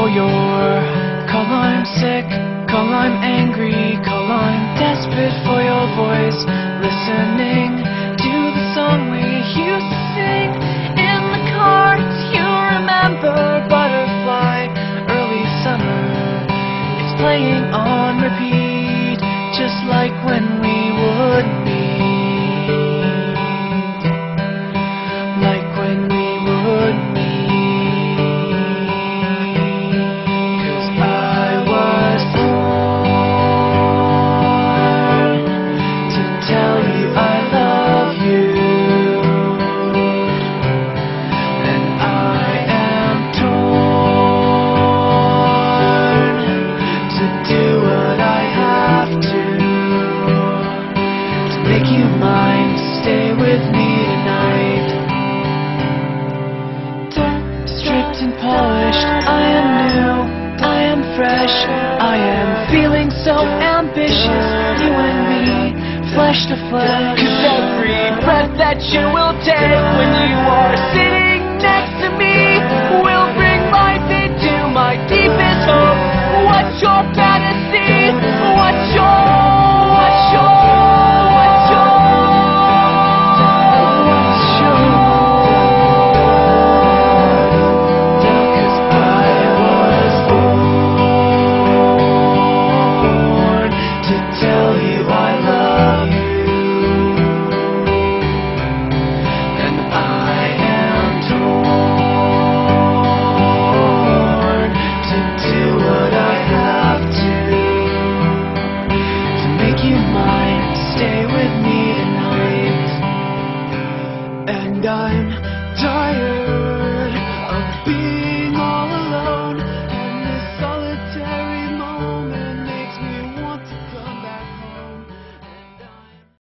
for your call. I'm sick, call I'm angry, call I'm desperate for your voice. Listening to the song we used to sing in the car. Do you remember Butterfly, early summer? It's playing on repeat, just like when we would meet, like when we would meet. 'Cause I was born to tell you I love you, and I am torn to do what I have to make you mine, to stay with me tonight. Stripped and polished, I am new, I am fresh, I am feeling so ambitious. You and me, flesh to flesh. 'Cause every breath that you will take when you are sitting next to me